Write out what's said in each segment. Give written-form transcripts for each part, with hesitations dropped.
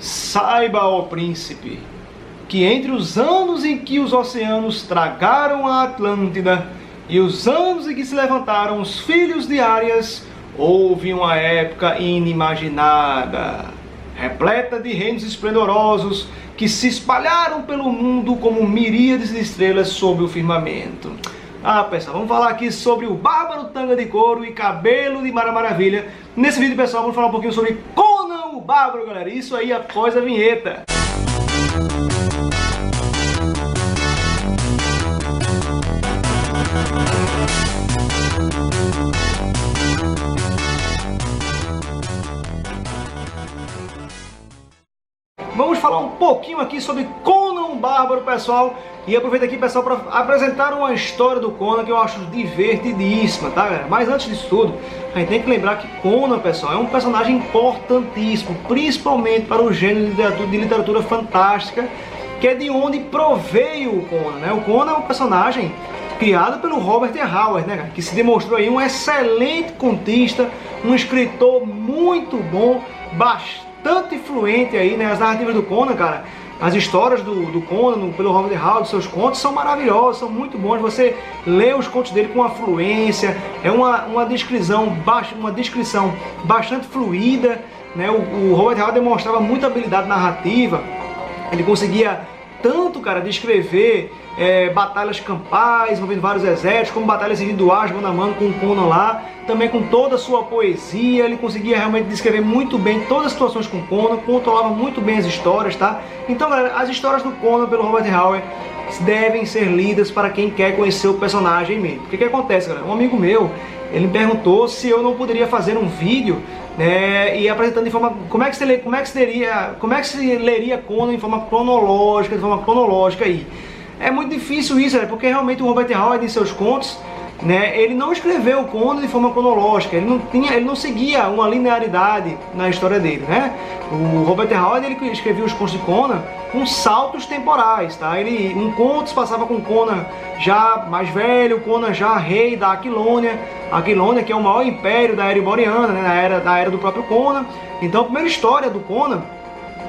Saiba, ó príncipe, que entre os anos em que os oceanos tragaram a Atlântida e os anos em que se levantaram os filhos de Árias, houve uma época inimaginada, repleta de reinos esplendorosos que se espalharam pelo mundo como miríades de estrelas sob o firmamento. Pessoal, vamos falar aqui sobre o Bárbaro Tanga de Couro e Cabelo de Mara Maravilha. Nesse vídeo, pessoal, vamos falar um pouquinho sobre Conan o Bárbaro, galera. Isso aí após a vinheta. Vamos falar um pouquinho aqui sobre Conan o Bárbaro, pessoal. E aproveito aqui, pessoal, para apresentar uma história do Conan que eu acho divertidíssima, tá, galera? Mas antes disso tudo, a gente tem que lembrar que Conan, pessoal, é um personagem importantíssimo, principalmente para o gênero de literatura fantástica, que é de onde proveio o Conan, né? O Conan é um personagem criado pelo Robert E. Howard, né, cara? Que se demonstrou aí um excelente contista, um escritor muito bom, bastante fluente aí, né? As narrativas do Conan, cara, as histórias do Conan pelo Robert E. Howard, seus contos são maravilhosos, são muito bons. Você lê os contos dele com fluência, é uma descrição bastante fluida, né? O Robert E. Howard demonstrava muita habilidade narrativa. Ele conseguia tanto, cara, descrever batalhas campais envolvendo vários exércitos, como batalhas individuais mano a mano com o Conan lá, também com toda a sua poesia. Ele conseguia realmente descrever muito bem todas as situações com o Conan, controlava muito bem as histórias, tá? Então, galera, as histórias do Conan pelo Robert E. Howard devem ser lidas para quem quer conhecer o personagem mesmo. O que acontece, galera? Um amigo meu, ele me perguntou se eu não poderia fazer um vídeo, né, e apresentando de forma como é que se leria Conan de forma cronológica aí. É muito difícil isso, porque realmente o Robert E. Howard em seus contos, né, ele não escreveu o Conan de forma cronológica, ele não seguia uma linearidade na história dele, né? O Robert E. Howard, ele escrevia os contos de Conan com saltos temporais, tá? Um conto se passava com Conan já mais velho, Conan já rei da Aquilônia, que é o maior império da era iboriana, né, na era do próprio Conan. Então a primeira história do Conan,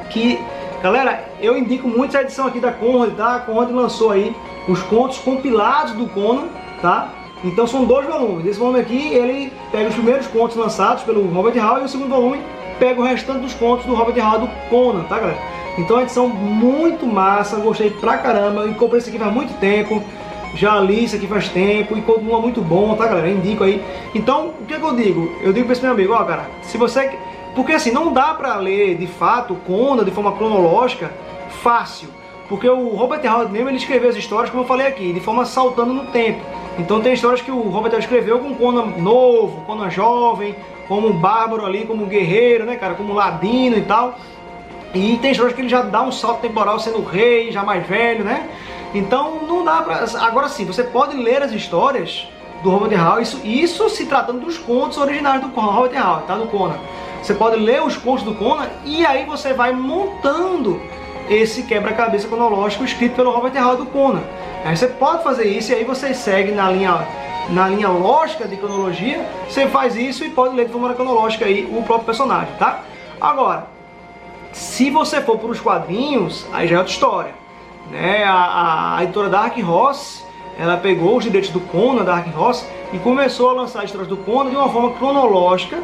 que, galera, eu indico muito essa edição aqui da Conrad, tá? A Conrad lançou aí os contos compilados do Conan, tá? Então são 2 volumes. Esse volume aqui, ele pega os primeiros contos lançados pelo Robert E. Howard, e o segundo volume pega o restante dos contos do Robert E. Howard do Conan, tá, galera? Então é uma edição muito massa, gostei pra caramba, e comprei isso aqui faz muito tempo, já li isso aqui faz tempo e continua muito bom, tá, galera? Eu indico aí. Então, o que eu digo? Eu digo pra esse meu amigo, ó, cara, se você... Porque assim, não dá pra ler, de fato, Conan de forma cronológica fácil, porque o Robert E. Howard mesmo, ele escreveu as histórias, como eu falei aqui, de forma saltando no tempo. Então tem histórias que o Robert E. Howard escreveu com Conan novo, Conan jovem, como um bárbaro ali, como um guerreiro, né, cara, como um ladino e tal. E tem histórias que ele já dá um salto temporal sendo rei, já mais velho, né? Então não dá pra... Agora sim, você pode ler as histórias do Robert E. Howard, isso se tratando dos contos originais do Robert E. Howard, tá? Do Conan. Você pode ler os contos do Conan e aí você vai montando esse quebra-cabeça cronológico escrito pelo Robert E. Howard do Conan. Aí você pode fazer isso e aí você segue na linha lógica de cronologia, você faz isso e pode ler de forma cronológica aí o próprio personagem, tá? Agora, se você for para os quadrinhos, aí já é outra história, né? A editora Dark Horse, ela pegou os direitos do Conan, Dark Horse, e começou a lançar as histórias do Conan de uma forma cronológica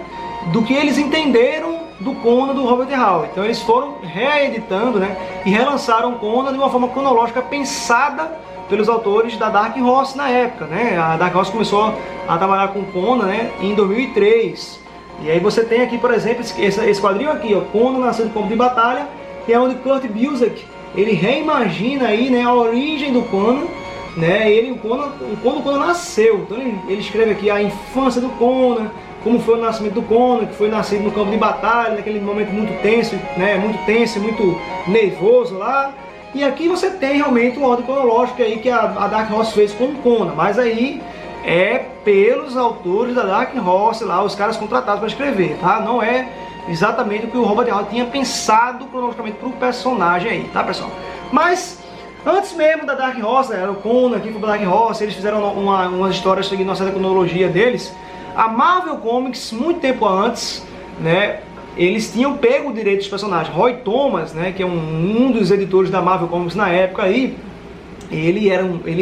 do que eles entenderam do Conan do Robert E. Howard. Então eles foram reeditando, né, e relançaram Conan de uma forma cronológica pensada pelos autores da Dark Horse na época, né? A Dark Horse começou a trabalhar com Conan, né, em 2003. E aí você tem aqui, por exemplo, esse quadrinho aqui, ó, Conan nascendo como de batalha, que é onde Kurt Busiek, ele reimagina aí, né, a origem do Conan, né? Quando o Conan nasceu. Então ele escreve aqui a infância do Conan, como foi o nascimento do Conan, que foi nascido no campo de batalha, naquele momento muito tenso, né, muito nervoso lá. E aqui você tem realmente uma ordem cronológica aí que a Dark Horse fez com o Conan, mas aí é pelos autores da Dark Horse lá, os caras contratados para escrever, tá? Não é exatamente o que o Robert E. Howard tinha pensado cronologicamente para o personagem aí, tá, pessoal? Mas antes mesmo da Dark Horse, né, era o Conan aqui para Dark Horse, eles fizeram umas histórias seguindo uma certa cronologia deles. A Marvel Comics, muito tempo antes, né, eles tinham pego o direito dos personagens. Roy Thomas, né, que é um dos editores da Marvel Comics na época aí, ele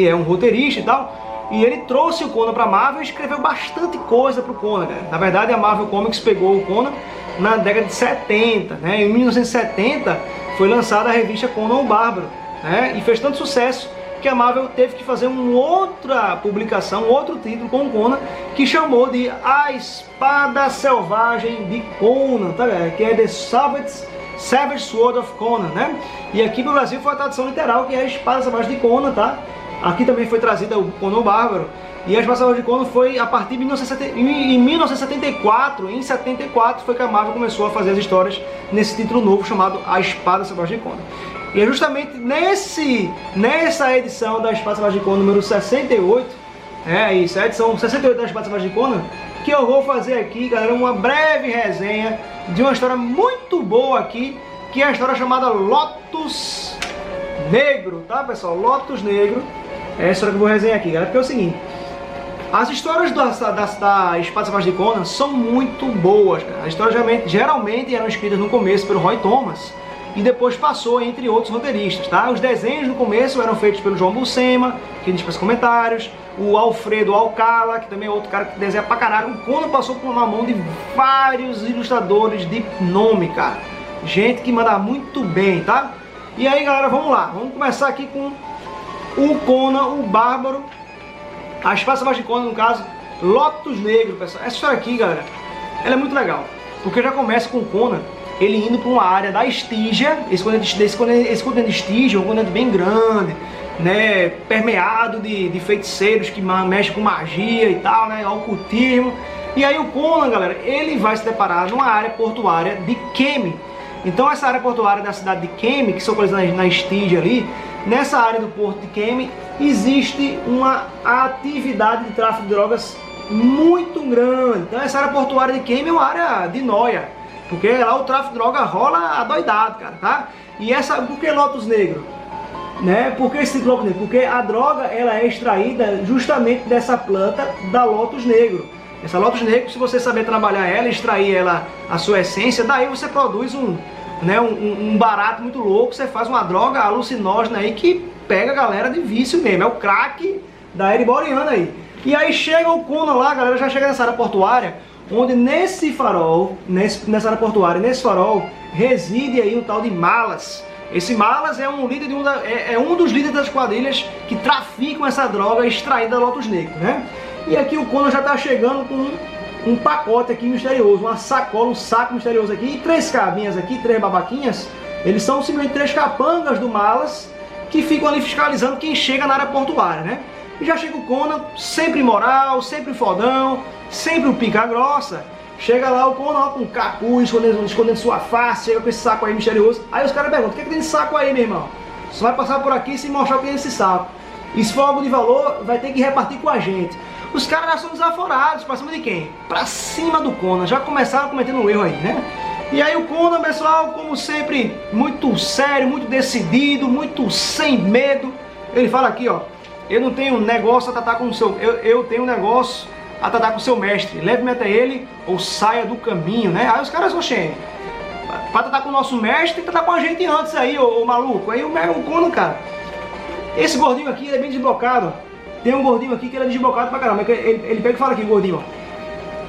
é um roteirista e tal, e ele trouxe o Conan pra Marvel e escreveu bastante coisa pro Conan, cara. Na verdade, a Marvel Comics pegou o Conan na década de 70, né? Em 1970 foi lançada a revista Conan o Bárbaro, né? E fez tanto sucesso que a Marvel teve que fazer uma outra publicação, outro título com o Conan, que chamou de A Espada Selvagem de Conan, tá, galera? Que é The Savage Sword of Conan, né? E aqui no Brasil foi a tradução literal, que é A Espada Selvagem de Conan, tá? Aqui também foi trazida o Conan o Bárbaro. E a Espada Selvagem de Conan foi a partir de 1974, em 74 foi que a Marvel começou a fazer as histórias nesse título novo chamado A Espada Selvagem de Conan. E é justamente nessa edição da Espada Selvagem de Conan número 68, isso, a edição 68 da Espada Selvagem de Conan, que eu vou fazer aqui, galera, uma breve resenha de uma história muito boa aqui, que é a história chamada Lotus Negro, tá, pessoal? Lotus Negro é a história que eu vou resenhar aqui, galera, porque é o seguinte: as histórias da Espada Selvagem de Conan são muito boas, cara. As histórias geralmente eram escritas no começo pelo Roy Thomas e depois passou entre outros roteiristas, tá? Os desenhos no começo eram feitos pelo João Buscema, que diz para os comentários, o Alfredo Alcala, que também é outro cara que desenha pra caralho. O Conan passou por uma mão de vários ilustradores de nome, cara. Gente que manda muito bem, tá? E aí, galera, vamos lá. Vamos começar aqui com o Conan, o Bárbaro. A Espada Selvagem de Conan, no caso, Lotus Negro, pessoal. Essa história aqui, galera, ela é muito legal, porque já começa com o Conan, ele indo para uma área da Estígia. Esse continente de Estígia é um continente bem grande, né, permeado de feiticeiros que mexem com magia e tal, né, ocultismo. E aí o Conan, galera, ele vai se deparar numa área portuária de Kemi. Então essa área portuária da cidade de Kemi, que são coisas na Estígia ali, nessa área do porto de Kemi, existe uma atividade de tráfico de drogas muito grande. Então essa área portuária de Kemi é uma área de nóia, porque lá o tráfico de droga rola adoidado, cara, tá? E por que Lotus Negro? Né? Por que esse Lotus Negro? Porque a droga, ela é extraída justamente dessa planta da Lotus Negro. Essa Lotus Negro, se você saber trabalhar ela, extrair ela, a sua essência, daí você produz um barato muito louco. Você faz uma droga alucinógena aí que pega a galera de vício mesmo. É o crack da Ereboriana aí. E aí chega o Conan lá, a galera já chega nessa área portuária, onde nesse farol, nessa área portuária, nesse farol, reside aí um tal de Malas. Esse Malas é um líder um dos líderes das quadrilhas que traficam essa droga extraída da Lotus Negro, né? E aqui o Conan já está chegando com um pacote aqui misterioso, uma sacola, um saco misterioso aqui, e 3 cabinhas aqui, 3 babaquinhas. Eles são simplesmente 3 capangas do Malas, que ficam ali fiscalizando quem chega na área portuária, né? E já chega o Conan, sempre moral, sempre fodão, sempre o pica grossa. Chega lá o Conan com um capuz, escondendo sua face, chega com esse saco aí misterioso. Aí os caras perguntam: o que é que tem nesse saco aí, meu irmão? Você vai passar por aqui sem mostrar o que é esse saco. E se for algo de valor, vai ter que repartir com a gente. Os caras já são desaforados, pra cima de quem? Pra cima do Conan, já começaram cometendo um erro aí, né? E aí o Conan, pessoal, como sempre, muito sério, muito decidido, muito sem medo. Ele fala aqui, ó: eu não tenho negócio a tratar com o seu... Eu tenho um negócio a tratar com o seu mestre. Leve-me até ele ou saia do caminho, né? Aí os caras, oxê, pra tratar com o nosso mestre, tem que tratar com a gente antes aí, ô maluco. Aí o Conan, cara, esse gordinho aqui, ele é bem desbocado. Tem um gordinho aqui que ele é desbocado pra caramba. Ele pega e fala aqui, o gordinho, ó.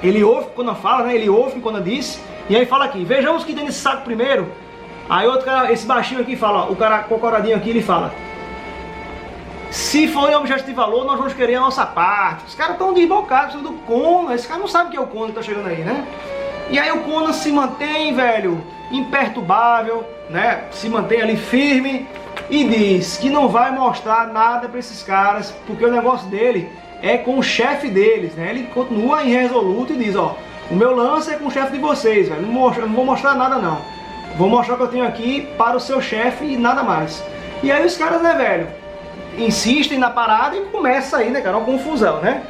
Ele ouve quando fala, né? Ele ouve quando diz. E aí fala aqui: vejamos o que tem nesse saco primeiro. Aí outro cara, esse baixinho aqui fala, ó, o cara cocoradinho aqui, ele fala: se for objeto de valor, nós vamos querer a nossa parte. Os caras estão desbocados do Conan. Esse cara não sabe o que é o Conan que tá chegando aí, né? E aí o Conan se mantém, velho, imperturbável, né? Se mantém ali firme e diz que não vai mostrar nada para esses caras, porque o negócio dele é com o chefe deles, né? Ele continua irresoluto e diz: ó, o meu lance é com o chefe de vocês, velho. Não vou mostrar nada não. Vou mostrar o que eu tenho aqui para o seu chefe e nada mais. E aí os caras, né, velho, insistem na parada e começa aí, né, cara, uma confusão, né?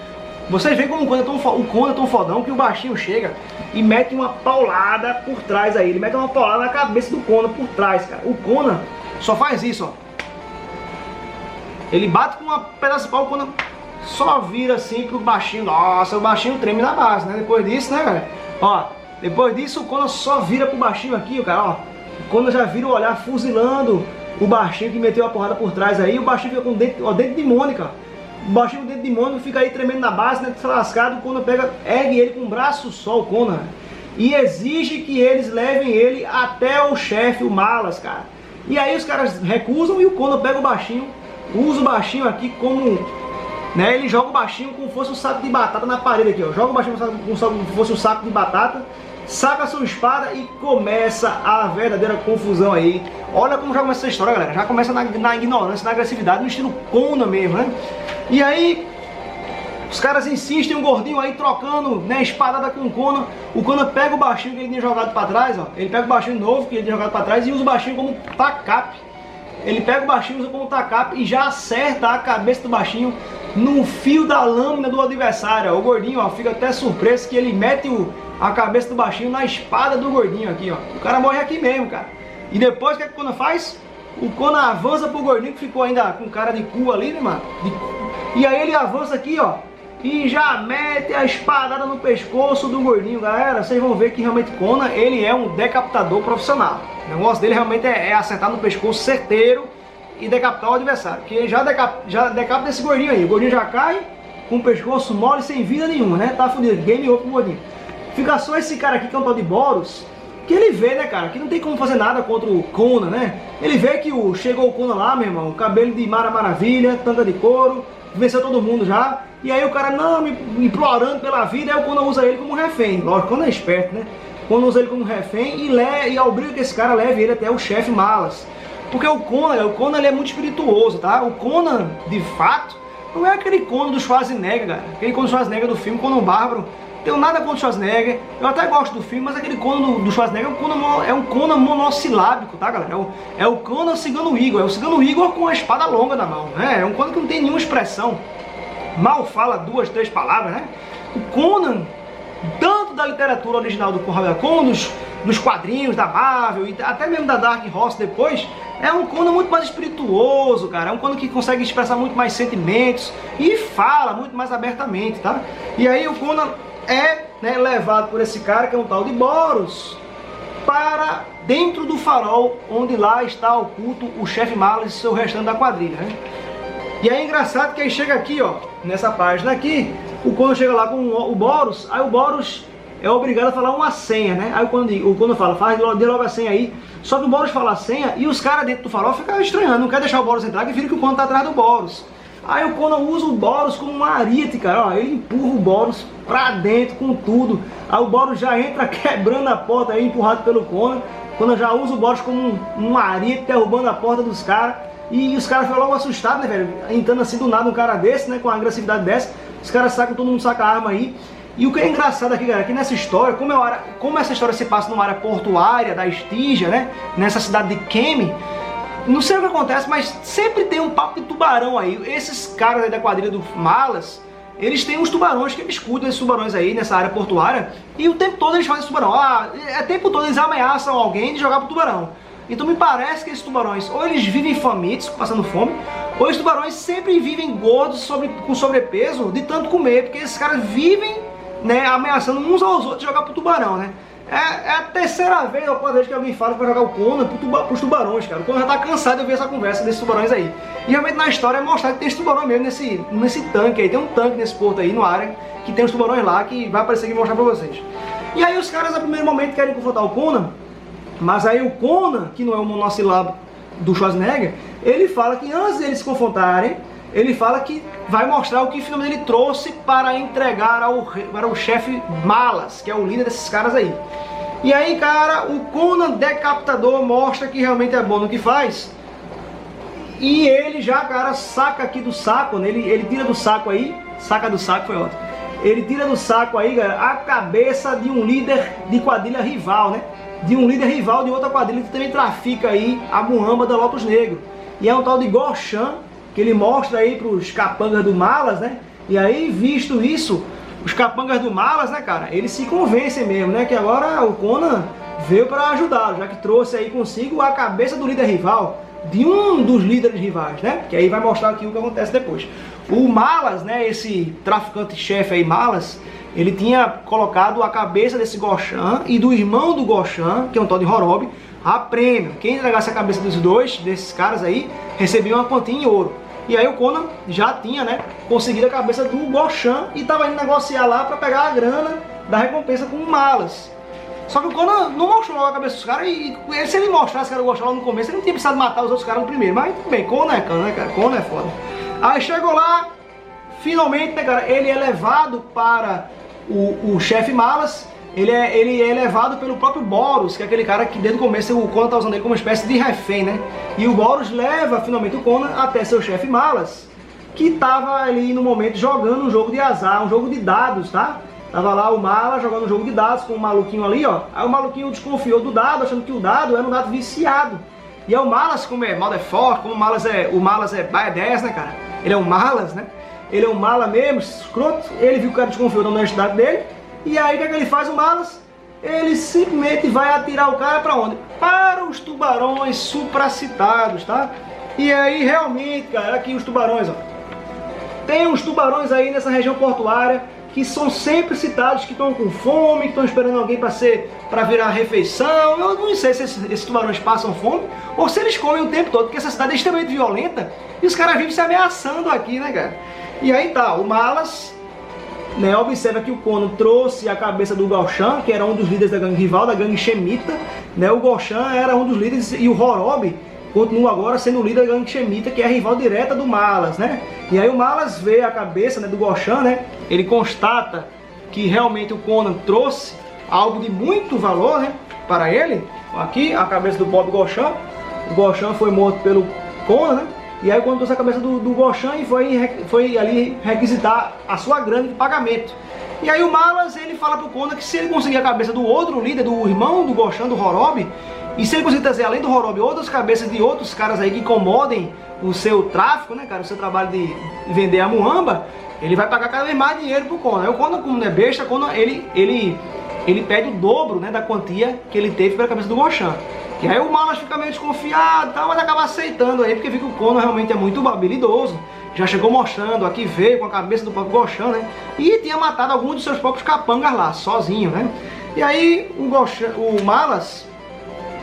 Vocês veem como o Conan é tão fodão que o baixinho chega e mete uma paulada por trás aí. Ele mete uma paulada na cabeça do Conan por trás, cara. O Conan só faz isso, ó. Ele bate com uma pedaço de pau, o Conan só vira assim pro baixinho. Nossa, o baixinho treme na base, né? Depois disso, né, galera? Ó, Depois disso, o Conan só vira pro baixinho aqui, o cara, ó. O Conan já vira o olhar fuzilando o baixinho que meteu a porrada por trás aí. O baixinho fica com o dente de Mônica. O baixinho com o dente de Mônica fica aí tremendo na base, né, lascado. O Conan pega, ergue ele com um braço só, o Conan. E exige que eles levem ele até o chefe, o Malas, cara. E aí os caras recusam e o Conan pega o baixinho, usa o baixinho aqui como... né, ele joga o baixinho como se fosse um saco de batata na parede aqui, ó. Joga o baixinho como se fosse um saco de batata, saca a sua espada e começa a verdadeira confusão aí. Olha como já começa essa história, galera. Já começa na ignorância, na agressividade, no estilo Conan mesmo, né? E aí... os caras insistem, um gordinho aí trocando, né, espadada com o Conan. O Conan pega o baixinho que ele tinha jogado para trás, ó. Ele pega o baixinho novo que ele tinha jogado para trás e usa o baixinho como tacape. Ele pega o baixinho, usa como tacape e já acerta a cabeça do baixinho no fio da lâmina do adversário, ó. O gordinho, ó, fica até surpreso que ele mete a cabeça do baixinho na espada do gordinho aqui, ó. O cara morre aqui mesmo, cara. E depois o que o Conan faz? O Conan avança pro gordinho que ficou ainda com cara de cu ali, né, mano? E aí ele avança aqui, ó. E já mete a espadada no pescoço do gordinho, galera. Vocês vão ver que realmente Conan, ele é um decapitador profissional. O negócio dele realmente é acertar no pescoço certeiro e decapitar o adversário. Porque ele já decapita esse gordinho aí. O gordinho já cai com o pescoço mole, sem vida nenhuma, né? Tá fudido, game over pro gordinho. Fica só esse cara aqui, que é um tal de Boros, que ele vê, né, cara, que não tem como fazer nada contra o Conan, né? Ele vê que chegou o Conan lá, meu irmão, cabelo de Maravilha, tanga de couro, venceu todo mundo já. E aí o cara, não, me implorando pela vida, aí o Conan usa ele como refém. Lógico, o Conan é esperto, né? O Conan usa ele como refém e obriga que esse cara leve ele até o chefe Malas. Porque o Conan ele é muito espirituoso, tá? O Conan, de fato, não é aquele Conan do Schwarzenegger, cara. Aquele Conan do Schwarzenegger do filme, Conan Bárbaro. Não tenho nada contra o Schwarzenegger, eu até gosto do filme, mas aquele Conan do Schwarzenegger é um Conan monossilábico, tá, galera? É o Conan Cigano Igor, é o Cigano Igor com a espada longa na mão, né? É um Conan que não tem nenhuma expressão. Mal fala 2, 3 palavras, né? O Conan, tanto da literatura original do Conrad, como dos quadrinhos da Marvel e até mesmo da Dark Horse depois, é um Conan muito mais espirituoso, cara. É um Conan que consegue expressar muito mais sentimentos e fala muito mais abertamente, tá? E aí o Conan é, né, levado por esse cara, que é um tal de Boros, para dentro do farol, onde lá está oculto o chefe Malas e seu restante da quadrilha, né? E aí é engraçado que aí chega aqui, ó, nessa página aqui, o Conan chega lá com o Boros, aí o Boros é obrigado a falar uma senha, né? Aí o Conan fala, dê logo a senha aí. Só que o Boros fala a senha e os caras dentro do farol ficam estranhando, não quer deixar o Boros entrar, que viram que o Conan tá atrás do Boros. Aí o Conan usa o Boros como uma ariete, cara, ó, ele empurra o Boros pra dentro com tudo. Aí o Boros já entra quebrando a porta aí, empurrado pelo Conan. O Conan já usa o Boros como um ariete, derrubando a porta dos caras. E os caras ficam logo assustados, né, velho? Entrando assim do nada um cara desse, né? Com uma agressividade dessa. Os caras sacam, todo mundo saca a arma aí. E o que é engraçado aqui, galera, que nessa história, como essa história se passa numa área portuária da Estígia, né? Nessa cidade de Kemi, não sei o que acontece, mas sempre tem um papo de tubarão aí. Esses caras aí da quadrilha do Malas, eles têm uns tubarões que eles cuidam desses tubarões aí nessa área portuária. E o tempo todo eles fazem esse tubarão. O tempo todo eles ameaçam alguém de jogar pro tubarão. Então me parece que esses tubarões, ou eles vivem famintos, passando fome, ou esses tubarões sempre vivem gordos, com sobrepeso, de tanto comer, porque esses caras vivem, né, ameaçando uns aos outros de jogar pro tubarão, né? É a terceira vez ou quarta vez que alguém fala que vai jogar o Conan pros tubarões, cara. O Conan já tá cansado de ouvir essa conversa desses tubarões aí. E realmente na história é mostrar que tem esse tubarão mesmo nesse tanque aí. Tem um tanque nesse porto aí, no área, que tem os tubarões lá, que vai aparecer aqui e mostrar pra vocês. E aí os caras, no primeiro momento, querem confrontar o Conan. Mas aí o Conan, que não é o monossilábico do Schwarzenegger, ele fala que antes deles se confrontarem, ele fala que vai mostrar o que finalmente ele trouxe para entregar para o chefe Malas, que é o líder desses caras aí. E aí, cara, o Conan decapitador mostra que realmente é bom no que faz. E ele já, cara, saca aqui do saco, né? Ele tira do saco aí, saca do saco, foi ótimo. Ele tira do saco aí, cara, a cabeça de um líder de quadrilha rival, né? De um líder rival de outra quadrilha que também trafica aí a muamba da Lotus Negro. E é um tal de Gorshan, que ele mostra aí para os capangas do Malas, né? E aí, visto isso, os capangas do Malas, né, cara, eles se convencem mesmo, né? Que agora o Conan veio para ajudá-lo, já que trouxe aí consigo a cabeça do líder rival, de um dos líderes rivais, né? Que aí vai mostrar aqui o que acontece depois. O Malas, né, esse traficante-chefe aí, Malas, ele tinha colocado a cabeça desse Goshan e do irmão do Goshan, que é um tal de Horobi, a prêmio. Quem entregasse a cabeça dos dois, desses caras aí, recebia uma quantia em ouro. E aí o Conan já tinha, né, conseguido a cabeça do Goshan e estava indo negociar lá para pegar a grana da recompensa com o Malas. Só que o Conan não mostrou logo a cabeça dos caras e se ele mostrasse que era o Goshan lá no começo, ele não tinha precisado matar os outros caras no primeiro. Mas tudo bem, Conan é cana, né, cara? Conan é foda. Aí chegou lá, finalmente, né, cara, ele é levado para o chefe Malas. Ele é levado pelo próprio Boros, que é aquele cara que desde o começo o Conan tá usando ele como uma espécie de refém, né? E o Boros leva finalmente o Conan até seu chefe Malas, que tava ali no momento jogando um jogo de azar, um jogo de dados, tá? Tava lá o Malas jogando um jogo de dados com o maluquinho ali, ó. Aí o maluquinho desconfiou do dado, achando que o dado era um dado viciado. E aí o Malas, como é mal é forte, como o Malas é badass, né, cara? Ele é um Malas, né? Ele é um mala mesmo, escroto. Ele viu que o cara desconfiou da honestidade dele. E aí o que é que ele faz, o Malas? Ele simplesmente vai atirar o cara para onde? Para os tubarões supracitados, tá? E aí realmente, cara, aqui os tubarões, ó. Tem uns tubarões aí nessa região portuária que são sempre citados, que estão com fome, que estão esperando alguém para virar refeição. Eu não sei se esses tubarões passam fome ou se eles comem o tempo todo, porque essa cidade é extremamente violenta e os caras vivem se ameaçando aqui, né, cara? E aí tá, o Malas, né, observa que o Conan trouxe a cabeça do Goshan, que era um dos líderes da gangue rival, da gangue Shemita, né? O Goshan era um dos líderes e o Horobi continua agora sendo o líder da gangue Shemita, que é a rival direta do Malas, né? E aí o Malas vê a cabeça, né, do Goshan, né? Ele constata que realmente o Conan trouxe algo de muito valor, né, para ele. Aqui a cabeça do Bob Goshan. O Goshan foi morto pelo Conan, né? E aí quando trouxe a cabeça do Goshan e foi ali requisitar a sua grana de pagamento. E aí o Malas, ele fala pro Conan que se ele conseguir a cabeça do outro líder, do irmão do Goshan, do Horobi, e se ele conseguir trazer além do Horobi outras cabeças de outros caras aí que incomodem o seu tráfico, né, cara, o seu trabalho de vender a muamba, ele vai pagar cada vez mais dinheiro pro Conan. Aí o Conan, como não é besta, Conan, ele pede o dobro, né, da quantia que ele teve pela cabeça do Goshan. E aí o Malas fica meio desconfiado, tá, mas acaba aceitando aí, porque vê que o Conan realmente é muito habilidoso. Já chegou mostrando, aqui veio com a cabeça do próprio Goshan, né? E tinha matado alguns dos seus próprios capangas lá, sozinho, né? E aí o Malas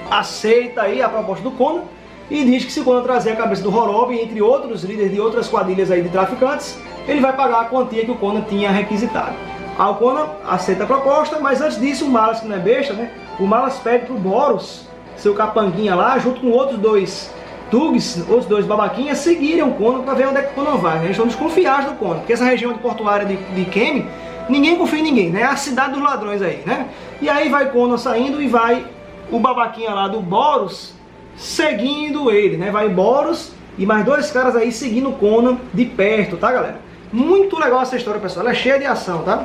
aceita aí a proposta do Conan e diz que se o Conan trazer a cabeça do Horobi, entre outros líderes de outras quadrilhas aí de traficantes, ele vai pagar a quantia que o Conan tinha requisitado. Aí o Conan aceita a proposta, mas antes disso o Malas, que não é besta, né? O Malas pede pro Boros, seu capanguinha lá, junto com outros dois thugs, outros dois babaquinhas, seguirem o Conan para ver onde é que o Conan vai. Eles estão desconfiados do Conan, porque essa região de portuária de Kemi, ninguém confia em ninguém, né? É a cidade dos ladrões aí, né? E aí vai Conan saindo e vai o babaquinha lá do Boros seguindo ele, né? Vai Boros e mais dois caras aí seguindo o Conan de perto, tá, galera? Muito legal essa história, pessoal. Ela é cheia de ação, tá?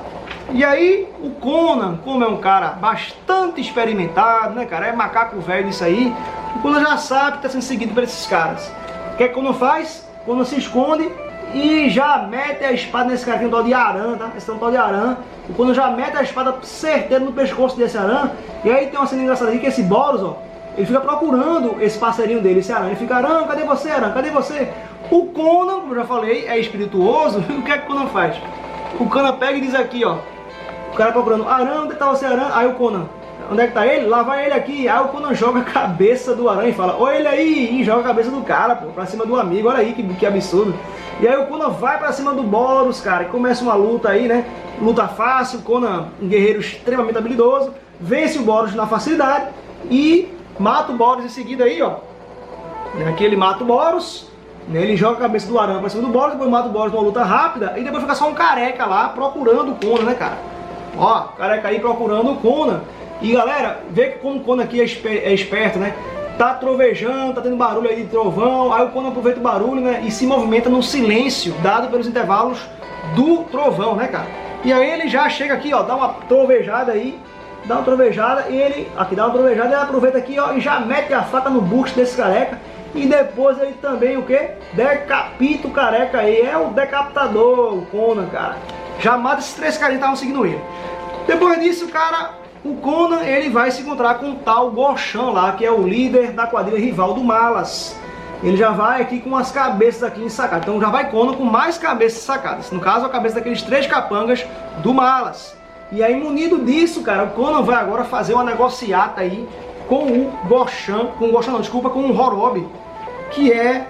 E aí, o Conan, como é um cara bastante experimentado, né, cara? É macaco velho isso aí. O Conan já sabe que está sendo seguido por esses caras. O que é que o Conan faz? O Conan se esconde e já mete a espada nesse cara aqui, um tal de Aran, tá? Esse é um tal de Aran. O Conan já mete a espada certeiro no pescoço desse Aran. E aí tem uma cena engraçada aqui que esse Boros, ó, ele fica procurando esse parceirinho dele, esse Aran. Ele fica, Aran, cadê você, Aran? Cadê você? O Conan, como eu já falei, é espirituoso. O que é que o Conan faz? O Conan pega e diz aqui, ó. O cara procurando, Aran, onde tá você, Aran? Aí o Conan, onde é que tá ele? Lá vai ele aqui. Aí o Conan joga a cabeça do Aran e fala, olha ele aí, e joga a cabeça do cara, pô, pra cima do amigo. Olha aí que absurdo. E aí o Conan vai pra cima do Boros, cara, e começa uma luta aí, né? Luta fácil, Conan, um guerreiro extremamente habilidoso, vence o Boros na facilidade e mata o Boros em seguida aí, ó. Aqui ele mata o Boros. Ele joga a cabeça do Aran pra cima do Boros, depois mata o Boros numa luta rápida e depois fica só um careca lá procurando o Conan, né, cara? Ó, careca aí procurando o Conan. E galera, vê que como o Conan aqui é esperto, né? Tá trovejando, tá tendo barulho aí de trovão. Aí o Conan aproveita o barulho, né? E se movimenta no silêncio dado pelos intervalos do trovão, né, cara? E aí ele já chega aqui, ó, dá uma trovejada aí. Dá uma trovejada e ele... Aqui dá uma trovejada e ele aproveita aqui, ó, e já mete a faca no busto desse careca. E depois ele também, o que? Decapita o careca aí. É o decapitador, o Conan, cara. Já mata esses três caras que estavam seguindo ele. Depois disso, cara, o Conan, ele vai se encontrar com o tal Goshan lá, que é o líder da quadrilha rival do Malas. Ele já vai aqui com as cabeças aqui ensacadas. Então já vai Conan com mais cabeças sacadas. No caso, a cabeça daqueles três capangas do Malas. E aí, munido disso, cara, o Conan vai agora fazer uma negociata aí com o Goshan, com o Horobi, que é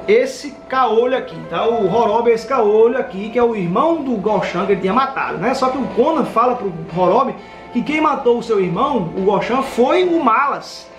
esse caolho aqui, tá? O Horobi é esse caolho aqui, que é o irmão do Goshan que ele tinha matado, né? Só que o Conan fala pro Horobi que quem matou o seu irmão, o Goshan, foi o Malas.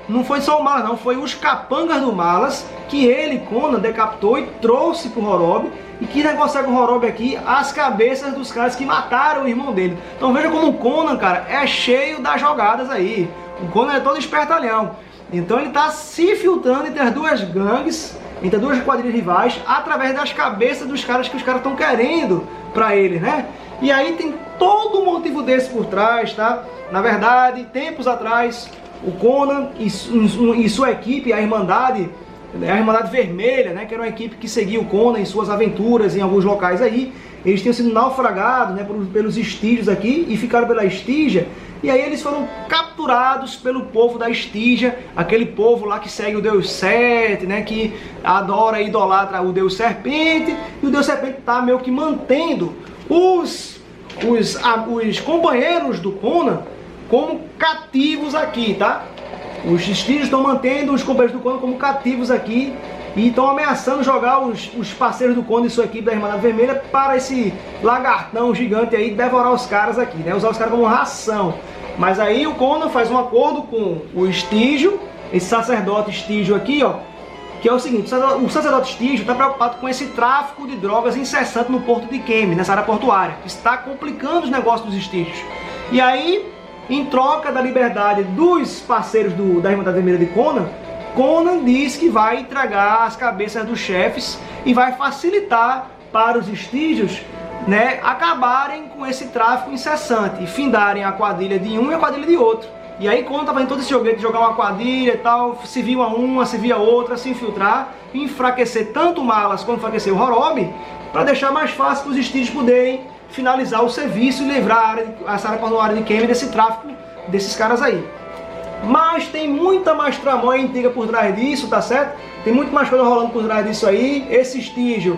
Não foi só o Malas, não, foi os capangas do Malas que ele, Conan, decapitou e trouxe pro Horobi, e que negociar com o Horobi aqui as cabeças dos caras que mataram o irmão dele. Então veja como o Conan, cara, é cheio das jogadas aí. O Conan é todo espertalhão. Então ele está se filtrando entre as duas gangues, entre as duas quadrilhas rivais, através das cabeças dos caras que os caras estão querendo pra ele, né? E aí tem todo um motivo desse por trás, tá? Na verdade, tempos atrás, o Conan e sua equipe, a Irmandade Vermelha, né, que era uma equipe que seguia o Conan em suas aventuras em alguns locais aí, eles tinham sido naufragados, né, pelos Estígios aqui, e ficaram pela Estígia, e aí eles foram capturados pelo povo da Estígia, aquele povo lá que segue o Deus Sete, né, que adora e idolatra o Deus Serpente, e o Deus Serpente está meio que mantendo os companheiros do Conan como cativos aqui, tá? Os Estígios estão mantendo os companheiros do Conan como cativos aqui e estão ameaçando jogar os parceiros do Conan e sua equipe da Irmandade Vermelha para esse lagartão gigante aí devorar os caras aqui, né? Usar os caras como ração. Mas aí o Conan faz um acordo com o Estígio, esse sacerdote Estígio aqui, ó, que é o seguinte: o sacerdote Estígio está preocupado com esse tráfico de drogas incessante no porto de Kemet, nessa área portuária, que está complicando os negócios dos Estígios. E aí, em troca da liberdade dos parceiros da Irmandade Vermelha de Conan, Conan diz que vai entregar as cabeças dos chefes e vai facilitar para os Estígios, né, acabarem com esse tráfico incessante e findarem a quadrilha de um e a quadrilha de outro. E aí Conan estava em todo esse joguete de jogar uma quadrilha e tal, se via uma, se via outra, se infiltrar, e enfraquecer tanto o Malas quanto enfraquecer o Horobi, para deixar mais fácil para os Estígios poderem finalizar o serviço e livrar essa área portuária de Kemet desse tráfico desses caras aí. Mas tem muita mais tramóia e intriga por trás disso, tá certo? Tem muito mais coisa rolando por trás disso aí. Esse Estígio,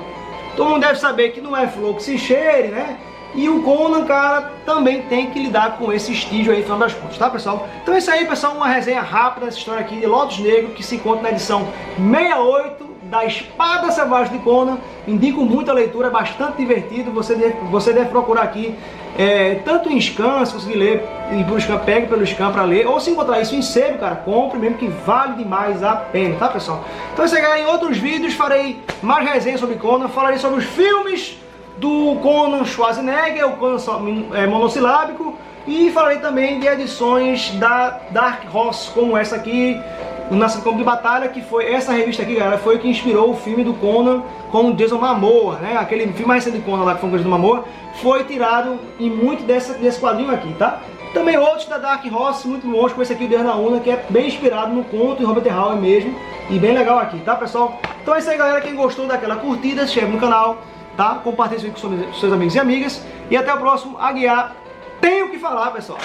todo mundo deve saber que não é flor que se cheire, né? E o Conan, cara, também tem que lidar com esse Estígio aí, no final das contas, tá, pessoal? Então é isso aí, pessoal, uma resenha rápida dessa história aqui de Lotus Negro, que se encontra na edição 68 da Espada Selvagem de Conan. Indico muito a leitura, é bastante divertido. Você deve procurar aqui, tanto em Scan, se conseguir ler, e por Scan, pegue pelo Scan para ler, ou se encontrar isso em sebo, cara, compre mesmo, que vale demais a pena, tá, pessoal? Então, se chegar em outros vídeos, farei mais resenhas sobre Conan, falarei sobre os filmes do Conan Schwarzenegger, o Conan monossilábico, e falarei também de edições da Dark Horse, como essa aqui, o Nascido Campo de Batalha, que foi essa revista aqui, galera, foi o que inspirou o filme do Conan com o Jason Momoa, né? Aquele filme mais recente do Conan lá, que foi com o Jason Momoa, foi tirado em muito desse quadrinho aqui, tá? Também outros da Dark Horse, muito bons, como esse aqui, o Deus na Una, que é bem inspirado no conto de Robert Howard mesmo, e bem legal aqui, tá, pessoal? Então é isso aí, galera, quem gostou daquela curtida, se inscreve no canal, tá? Compartilhe esse vídeo com seus amigos e amigas, e até o próximo Aguiar Tenho Que Falar, pessoal.